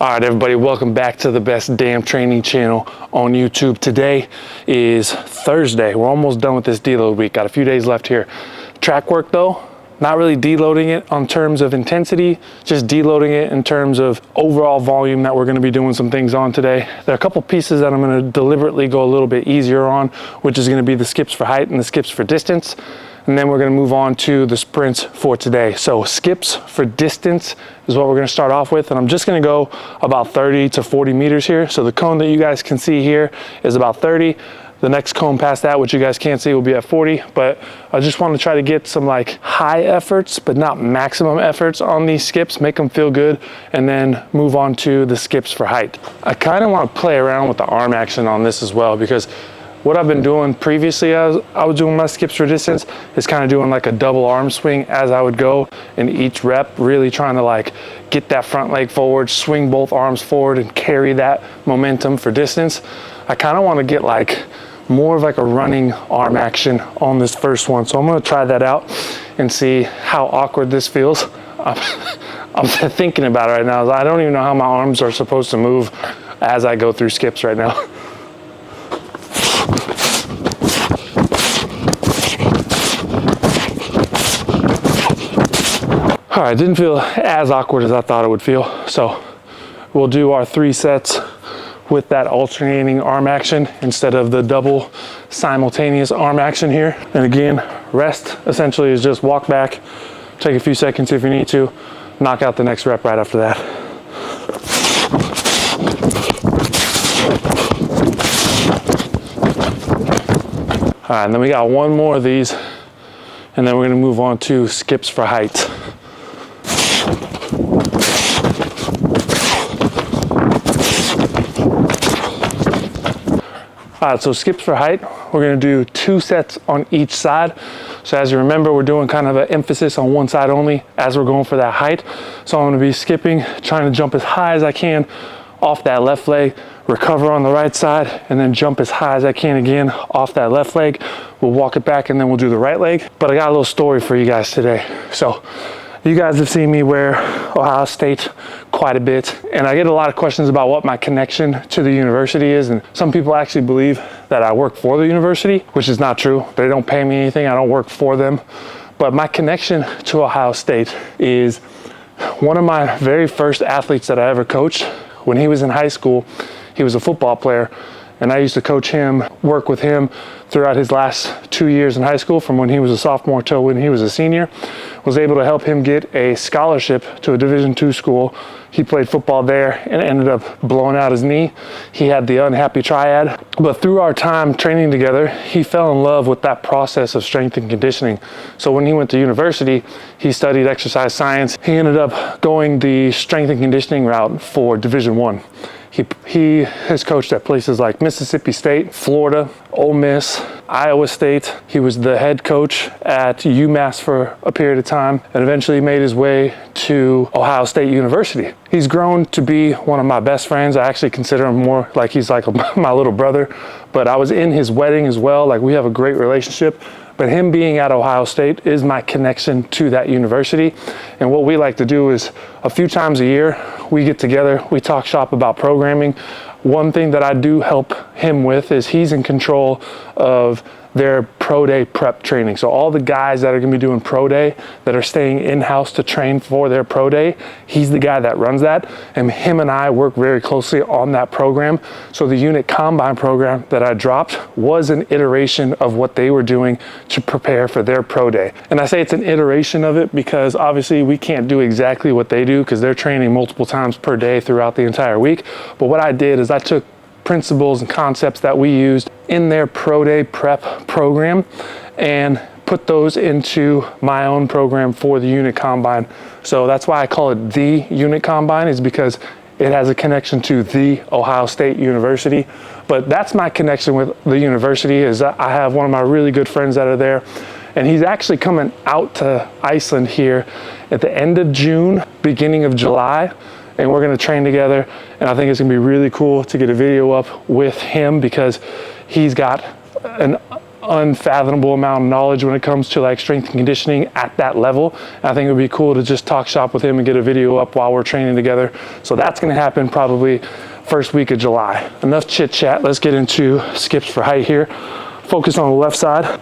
All right, everybody, welcome back to the best damn training channel on YouTube. Today is Thursday. We're almost done with this deload week. Got a few days left here. Track work though, not really deloading it on terms of intensity, just deloading it in terms of overall volume that we're gonna be doing some things on today. There are a couple pieces that I'm gonna deliberately go a little bit easier on, which is gonna be the skips for height and the skips for distance. And then we're gonna move on to the sprints for today. So skips for distance is what we're gonna start off with. And I'm just gonna go about 30 to 40 meters here. So the cone that you guys can see here is about 30. The next cone past that, which you guys can't see, will be at 40. But I just want to try to get some like high efforts, but not maximum efforts on these skips, make them feel good, and then move on to the skips for height. I kind of want to play around with the arm action on this as well, because what I've been doing previously as I was doing my skips for distance is kind of doing like a double arm swing as I would go in each rep, really trying to like get that front leg forward, swing both arms forward and carry that momentum for distance. I kind of want to get like more of like a running arm action on this first one. So I'm going to try that out and see how awkward this feels. I'm thinking about it right now. I don't even know how my arms are supposed to move as I go through skips right now. All right, didn't feel as awkward as I thought it would feel. So we'll do our 3 sets with that alternating arm action instead of the double simultaneous arm action here. And again, rest essentially is just walk back, take a few seconds if you need to, knock out the next rep right after that. All right, and then we got one more of these, and then we're gonna move on to skips for height. All right, so skips for height, we're gonna do 2 sets on each side. So as you remember, we're doing kind of an emphasis on one side only as we're going for that height. So I'm gonna be skipping, trying to jump as high as I can off that left leg, recover on the right side, and then jump as high as I can again off that left leg. We'll walk it back and then we'll do the right leg. But I got a little story for you guys today. So you guys have seen me wear Ohio State quite a bit, and I get a lot of questions about what my connection to the university is, and some people actually believe that I work for the university, which is not true. They don't pay me anything, I don't work for them. But my connection to Ohio State is one of my very first athletes that I ever coached. When he was in high school, he was a football player, and I used to coach him, work with him throughout his last 2 years in high school, from when he was a sophomore till when he was a senior. Was able to help him get a scholarship to a Division II school. He played football there and ended up blowing out his knee. He had the unhappy triad. But through our time training together, he fell in love with that process of strength and conditioning. So when he went to university, he studied exercise science. He ended up going the strength and conditioning route for Division I. He has coached at places like Mississippi State, Florida, Ole Miss, Iowa State. He was the head coach at UMass for a period of time and eventually made his way to Ohio State University. He's grown to be one of my best friends. I actually consider him more like he's like my little brother, but I was in his wedding as well. Like, we have a great relationship. But him being at Ohio State is my connection to that university. And what we like to do is a few times a year, we get together, we talk shop about programming. One thing that I do help him with is he's in control of their pro day prep training. So all the guys that are gonna be doing pro day, that are staying in-house to train for their pro day, he's the guy that runs that. And him and I work very closely on that program. So the unit combine program that I dropped was an iteration of what they were doing to prepare for their pro day. And I say it's an iteration of it because obviously we can't do exactly what they do because they're training multiple times per day throughout the entire week. But what I did is I took principles and concepts that we used in their pro day prep program and put those into my own program for the unit combine. So that's why I call it the unit combine, is because it has a connection to the Ohio State University. But that's my connection with the university, is I have one of my really good friends that are there, and he's actually coming out to Iceland here at the end of June, beginning of July. And we're gonna train together, and I think it's gonna be really cool to get a video up with him because he's got an unfathomable amount of knowledge when it comes to like strength and conditioning at that level. I think it would be cool to just talk shop with him and get a video up while we're training together. So that's going to happen probably first week of July. Enough chit chat. Let's get into skips for height here. Focus on the left side.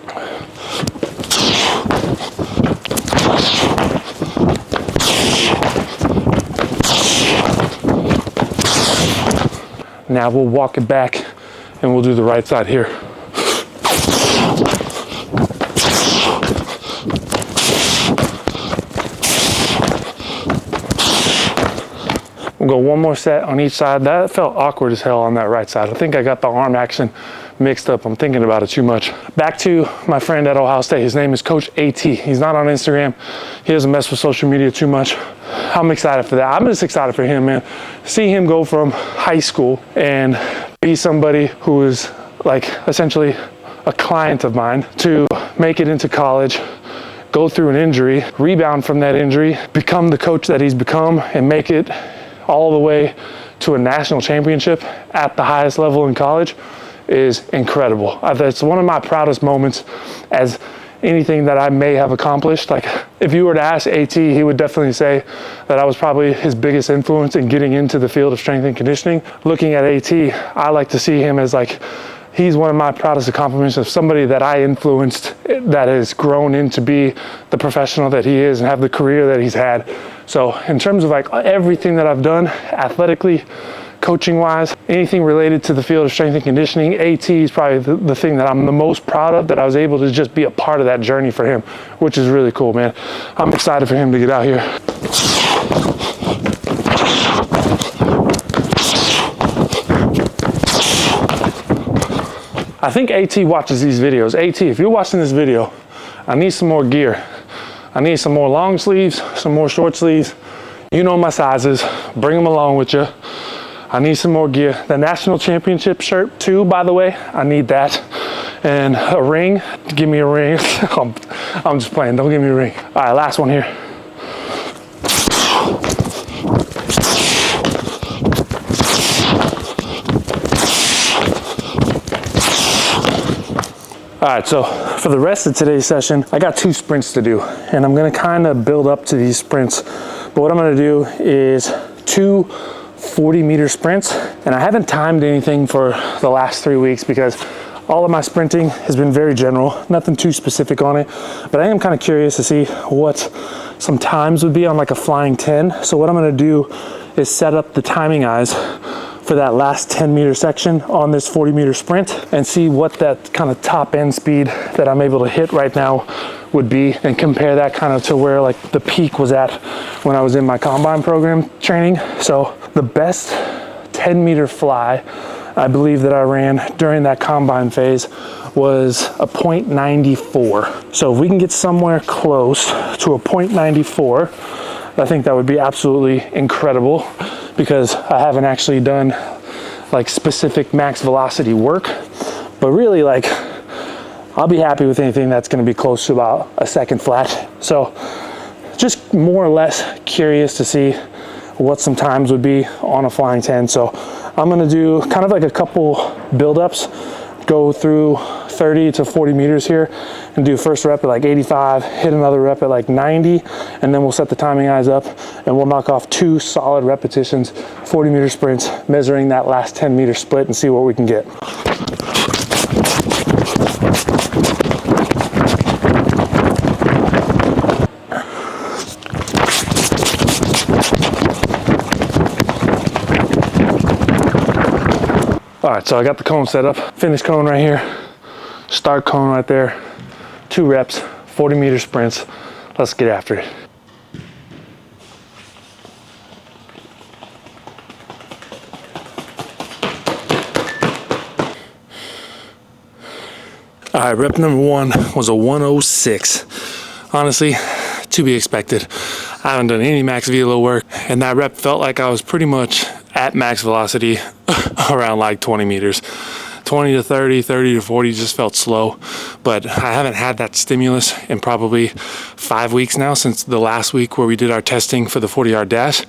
Now we'll walk it back and we'll do the right side here. We'll go one more set on each side. That felt awkward as hell on that right side. I think I got the arm action mixed up. I'm thinking about it too much. Back to my friend at Ohio State. His name is Coach AT. He's not on Instagram. He doesn't mess with social media too much. I'm excited for that. I'm just excited for him, man. See him go from high school and be somebody who is like essentially a client of mine to make it into college, go through an injury, rebound from that injury, become the coach that he's become, and make it all the way to a national championship at the highest level in college is incredible. It's one of my proudest moments as anything that I may have accomplished. Like if you were to ask AT, he would definitely say that I was probably his biggest influence in getting into the field of strength and conditioning. Looking at AT, I like to see him as like, he's one of my proudest accomplishments of somebody that I influenced that has grown into be the professional that he is and have the career that he's had. So in terms of like everything that I've done athletically, coaching wise, anything related to the field of strength and conditioning, AT is probably the thing that I'm the most proud of, that I was able to just be a part of that journey for him, which is really cool, man. I'm excited for him to get out here. I think AT watches these videos. AT, if you're watching this video, I need some more gear. I need some more long sleeves, some more short sleeves. You know my sizes, bring them along with you. I need some more gear. The national championship shirt too, by the way, I need that. And a ring, give me a ring. I'm just playing, don't give me a ring. All right, last one here. All right, so for the rest of today's session, I got 2 sprints to do, and I'm gonna kind of build up to these sprints. But what I'm gonna do is 2 40-meter sprints, and I haven't timed anything for the last 3 weeks because all of my sprinting has been very general, nothing too specific on it. But I am kind of curious to see what some times would be on like a flying 10. So what I'm gonna do is set up the timing eyes for that last 10-meter section on this 40-meter sprint and see what that kind of top end speed that I'm able to hit right now would be, and compare that kind of to where like the peak was at when I was in my combine program training. So the best 10-meter fly I believe that I ran during that combine phase was a 0.94. So if we can get somewhere close to a 0.94, I think that would be absolutely incredible, because I haven't actually done like specific max velocity work, but really like I'll be happy with anything that's going to be close to about a second flat. So just more or less curious to see what some times would be on a flying 10. So I'm going to do kind of like a couple buildups, go through 30 to 40 meters here and do first rep at like 85, hit another rep at like 90, and then we'll set the timing eyes up and we'll knock off 2 solid repetitions, 40-meter sprints, measuring that last 10-meter split and see what we can get. All right, so I got the cone set up, finish cone right here, start cone right there, 2 reps, 40-meter sprints. Let's get after it. All right, rep number 1 was a 106. Honestly, to be expected. I haven't done any max velo work, and that rep felt like I was pretty much at max velocity around like 20 meters. 20 to 30, 30 to 40 just felt slow, but I haven't had that stimulus in probably 5 weeks now, since the last week where we did our testing for the 40-yard dash.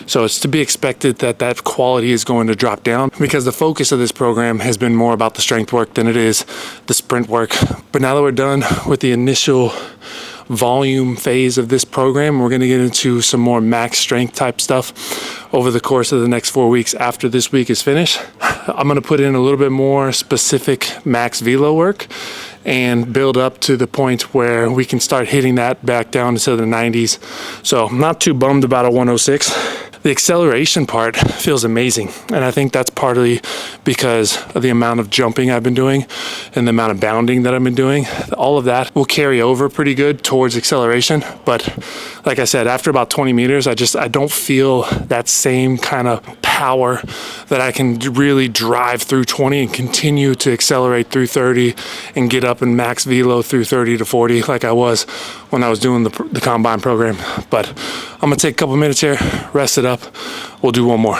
So it's to be expected that that quality is going to drop down, because the focus of this program has been more about the strength work than it is the sprint work. But now that we're done with the initial volume phase of this program, we're going to get into some more max strength type stuff over the course of the next 4 weeks after this week is finished. I'm going to put in a little bit more specific max velo work and build up to the point where we can start hitting that back down into the 90s. So I'm not too bummed about a 106. The acceleration part feels amazing, and I think that's partly because of the amount of jumping I've been doing and the amount of bounding that I've been doing. All of that will carry over pretty good towards acceleration, but like I said, after about 20 meters, I don't feel that same kind of power that I can really drive through 20 and continue to accelerate through 30 and get up in max velo through 30 to 40 like I was when I was doing the combine program. But I'm gonna take a couple minutes here, rest it up. We'll do one more.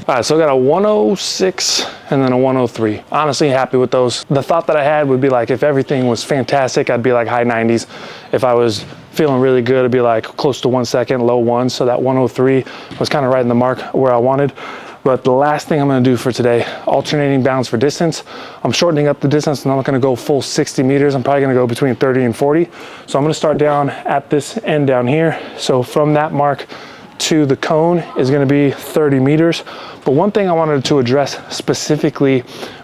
All right, so I got a 106 and then a 103. Honestly, happy with those. The thought that I had would be like, if everything was fantastic, I'd be like high 90s. If I was feeling really good, it'd be like close to 1 second, low ones. So that 103 was kind of right in the mark where I wanted. But the last thing I'm gonna do for today, alternating bounds for distance. I'm shortening up the distance, and I'm not gonna go full 60 meters. I'm probably gonna go between 30 and 40. So I'm gonna start down at this end down here. So from that mark to the cone is gonna be 30 meters. But one thing I wanted to address specifically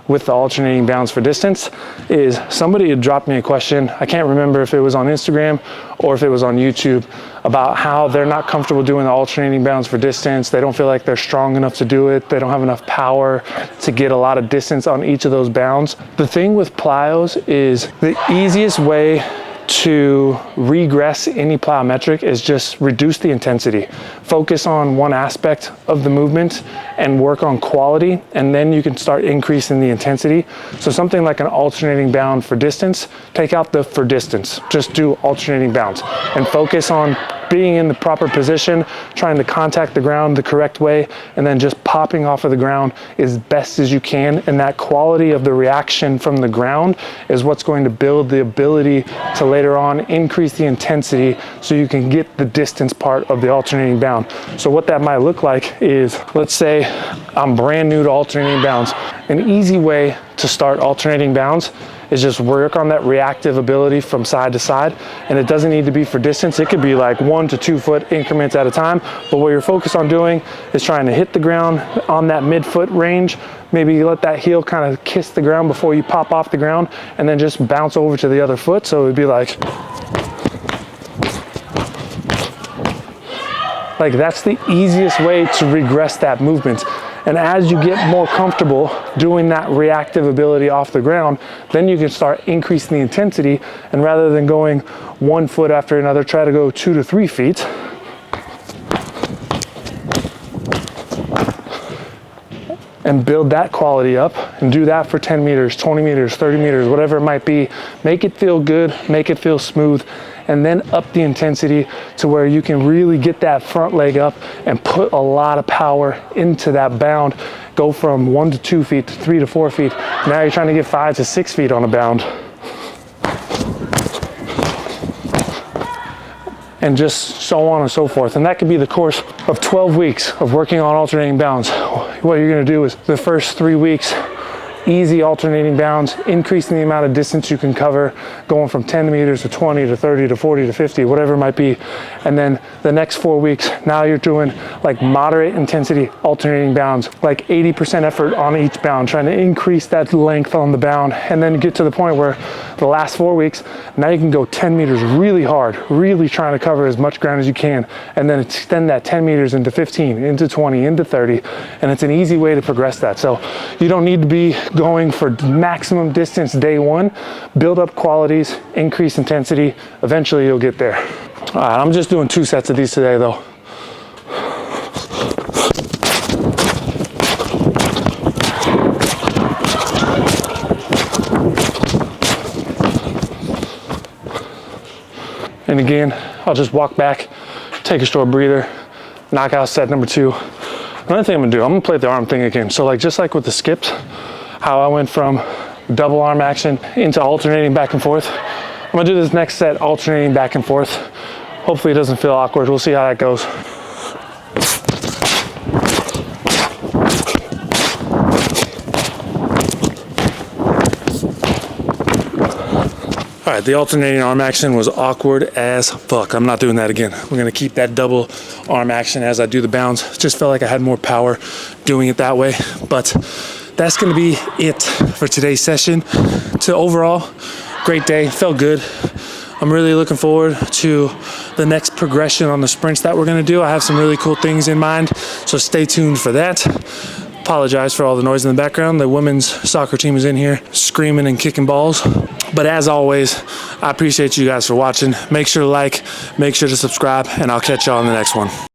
with the alternating bounds for distance is somebody had dropped me a question. I can't remember if it was on Instagram or if it was on YouTube, about how they're not comfortable doing the alternating bounds for distance. They don't feel like they're strong enough to do it. They don't have enough power to get a lot of distance on each of those bounds. The thing with Plyos is the easiest way to regress any plyometric is just reduce the intensity. Focus on one aspect of the movement and work on quality, and then you can start increasing the intensity. So something like an alternating bound for distance, take out the for distance, just do alternating bounds and focus on being in the proper position, trying to contact the ground the correct way, and then just popping off of the ground as best as you can. And that quality of the reaction from the ground is what's going to build the ability to later on increase the intensity so you can get the distance part of the alternating bound. So what that might look like is, let's say I'm brand new to alternating bounds. An easy way to start alternating bounds is just work on that reactive ability from side to side. And it doesn't need to be for distance. It could be like 1 to 2 foot increments at a time. But what you're focused on doing is trying to hit the ground on that midfoot range. Maybe you let that heel kind of kiss the ground before you pop off the ground, and then just bounce over to the other foot. So it'd be like that's the easiest way to regress that movement. And as you get more comfortable doing that reactive ability off the ground, then you can start increasing the intensity. And rather than going 1 foot after another, try to go 2 to 3 feet. And build that quality up, and do that for 10 meters, 20 meters, 30 meters, whatever it might be. Make it feel good, make it feel smooth, and then up the intensity to where you can really get that front leg up and put a lot of power into that bound. Go from 1 to 2 feet to 3 to 4 feet. Now you're trying to get 5 to 6 feet on a bound. And just so on and so forth. And that could be the course of 12 weeks of working on alternating bounds. What you're gonna do is the first 3 weeks, easy alternating bounds, increasing the amount of distance you can cover, going from 10 meters to 20 to 30 to 40 to 50, whatever it might be. And then the next 4 weeks, now you're doing like moderate intensity alternating bounds, like 80% effort on each bound, trying to increase that length on the bound. And then you get to the point where the last 4 weeks, now you can go 10 meters really hard, really trying to cover as much ground as you can, and then extend that 10 meters into 15, into 20, into 30. And it's an easy way to progress that. So you don't need to be going for maximum distance day one. Build up qualities, increase intensity. Eventually you'll get there. All right, I'm just doing 2 sets of these today though. And again, I'll just walk back, take a short breather, knock out set number 2. Another thing I'm gonna do, I'm gonna play the arm thing again. So like, just like with the skips, how I went from double arm action into alternating back and forth, I'm gonna do this next set alternating back and forth. Hopefully it doesn't feel awkward. We'll see how that goes. All right, the alternating arm action was awkward as fuck. I'm not doing that again. We're gonna keep that double arm action as I do the bounds. Just felt like I had more power doing it that way. But that's gonna be it for today's session. So overall, great day, felt good. I'm really looking forward to the next progression on the sprints that we're gonna do. I have some really cool things in mind, so stay tuned for that. Apologize for all the noise in the background. The women's soccer team is in here screaming and kicking balls. But as always, I appreciate you guys for watching. Make sure to like, make sure to subscribe, and I'll catch y'all in the next one.